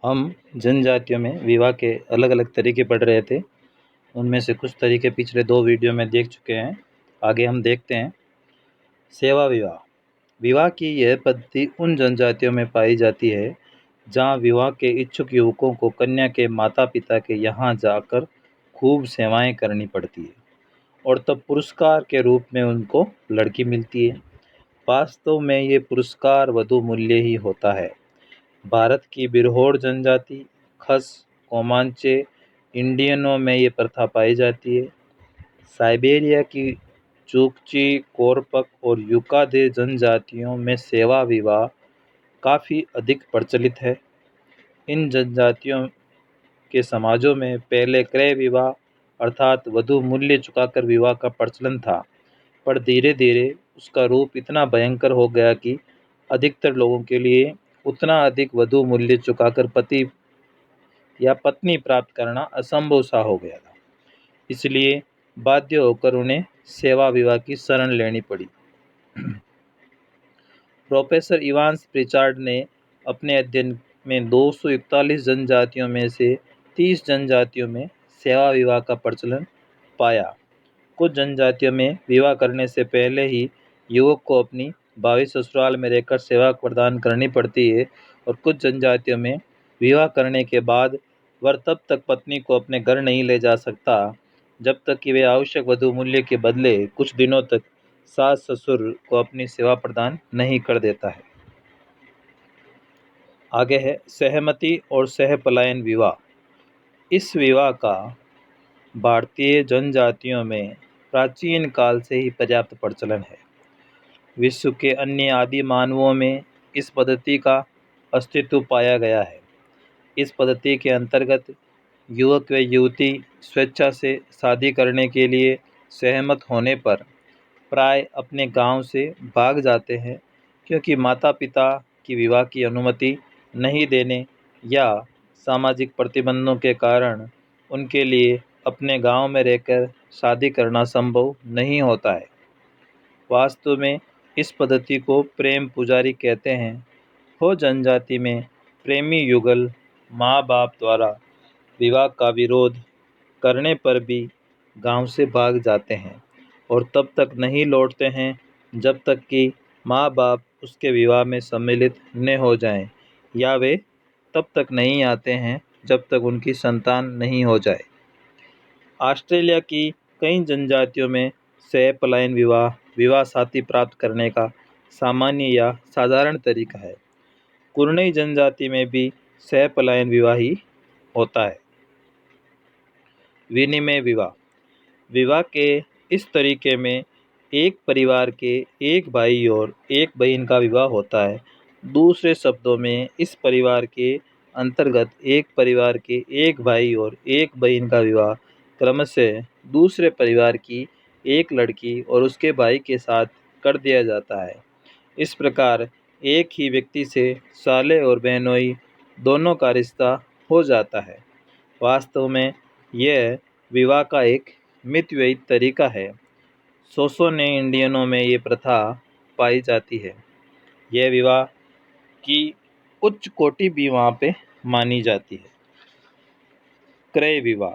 हम जनजातियों में विवाह के अलग अलग तरीके पढ़ रहे थे। उनमें से कुछ तरीके पिछले 2 वीडियो में देख चुके हैं। आगे हम देखते हैं। सेवा विवाह। विवाह की यह पद्धति उन जनजातियों में पाई जाती है जहाँ विवाह के इच्छुक युवकों को कन्या के माता पिता के यहाँ जाकर खूब सेवाएं करनी पड़ती है और तब पुरस्कार के रूप में उनको लड़की मिलती है। वास्तव में ये पुरस्कार वधू मूल्य ही होता है। भारत की बिरहोर जनजाति, खस, कोमांचे, इंडियनों में ये प्रथा पाई जाती है। साइबेरिया की चुकची, कोरपक और युकादे जनजातियों में सेवा विवाह काफ़ी अधिक प्रचलित है। इन जनजातियों के समाजों में पहले क्रय विवाह अर्थात वधू मूल्य चुकाकर विवाह का प्रचलन था, पर धीरे धीरे उसका रूप इतना भयंकर हो गया कि अधिकतर लोगों के लिए उतना अधिक वधू मूल्य चुकाकर पति या पत्नी प्राप्त करना असंभव सा हो गया था। इसलिए बाध्य होकर उन्हें सेवा विवाह की शरण लेनी पड़ी। प्रोफेसर इवांस प्रिचार्ड ने अपने अध्ययन में 241 जनजातियों में से 30 जनजातियों में सेवा विवाह का प्रचलन पाया। कुछ जनजातियों में विवाह करने से पहले ही युवक को अपनी भावी ससुराल में रहकर सेवा प्रदान करनी पड़ती है और कुछ जनजातियों में विवाह करने के बाद वर तब तक पत्नी को अपने घर नहीं ले जा सकता जब तक कि वे आवश्यक वधू मूल्य के बदले कुछ दिनों तक सास ससुर को अपनी सेवा प्रदान नहीं कर देता है। आगे है सहमति और सहपलायन विवाह। इस विवाह का भारतीय जनजातियों में प्राचीन काल से ही पर्याप्त प्रचलन है। विश्व के अन्य आदि मानवों में इस पद्धति का अस्तित्व पाया गया है। इस पद्धति के अंतर्गत युवक व युवती स्वेच्छा से शादी करने के लिए सहमत होने पर प्राय अपने गांव से भाग जाते हैं, क्योंकि माता पिता की विवाह की अनुमति नहीं देने या सामाजिक प्रतिबंधों के कारण उनके लिए अपने गांव में रहकर शादी करना संभव नहीं होता है। वास्तव में इस पद्धति को प्रेम पुजारी कहते हैं। हो जनजाति में प्रेमी युगल माँ बाप द्वारा विवाह का विरोध करने पर भी गांव से भाग जाते हैं और तब तक नहीं लौटते हैं जब तक कि माँ बाप उसके विवाह में सम्मिलित न हो जाएं, या वे तब तक नहीं आते हैं जब तक उनकी संतान नहीं हो जाए। ऑस्ट्रेलिया की कई जनजातियों में सहपलायन विवाह विवाह साथी प्राप्त करने का सामान्य या साधारण तरीका है। कुर्नई जनजाति में भी सहपलायन विवाह ही होता है। विनिमय विवाह। विवाह के इस तरीके में एक परिवार के एक भाई और एक बहन का विवाह होता है। दूसरे शब्दों में इस परिवार के अंतर्गत एक परिवार के एक भाई और एक बहन का विवाह क्रमशः दूसरे परिवार की एक लड़की और उसके भाई के साथ कर दिया जाता है। इस प्रकार एक ही व्यक्ति से साले और बहनोई दोनों का रिश्ता हो जाता है। वास्तव में यह विवाह का एक मितव्ययित तरीका है। सोसोने इंडियनों में ये प्रथा पाई जाती है। यह विवाह की उच्च कोटि भी वहाँ पे मानी जाती है। क्रय विवाह।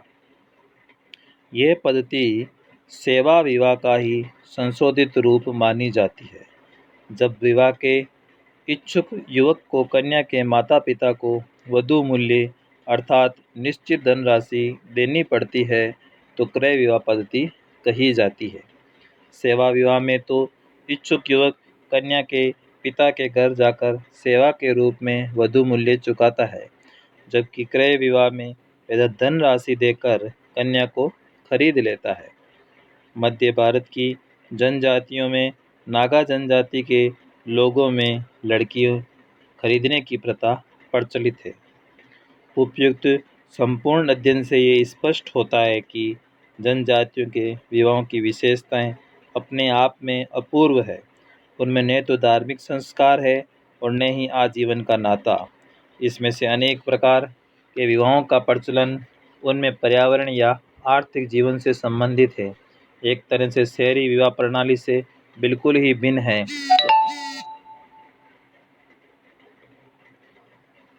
यह पद्धति सेवा विवाह का ही संशोधित रूप मानी जाती है। जब विवाह के इच्छुक युवक को कन्या के माता पिता को वधू मूल्य अर्थात निश्चित धनराशि देनी पड़ती है तो क्रय विवाह पद्धति कही जाती है। सेवा विवाह में तो इच्छुक युवक कन्या के पिता के घर जाकर सेवा के रूप में वधू मूल्य चुकाता है, जबकि क्रय विवाह में वह धनराशि देकर कन्या को खरीद लेता है। मध्य भारत की जनजातियों में नागा जनजाति के लोगों में लड़कियों खरीदने की प्रथा प्रचलित है। उपयुक्त संपूर्ण अध्ययन से ये स्पष्ट होता है कि जनजातियों के विवाहों की विशेषताएं अपने आप में अपूर्व है। उनमें न तो धार्मिक संस्कार है और न ही आजीवन का नाता। इसमें से अनेक प्रकार के विवाहों का प्रचलन उनमें पर्यावरण या आर्थिक जीवन से संबंधित है। एक तरह से शहरी विवाह प्रणाली से बिल्कुल ही भिन्न है।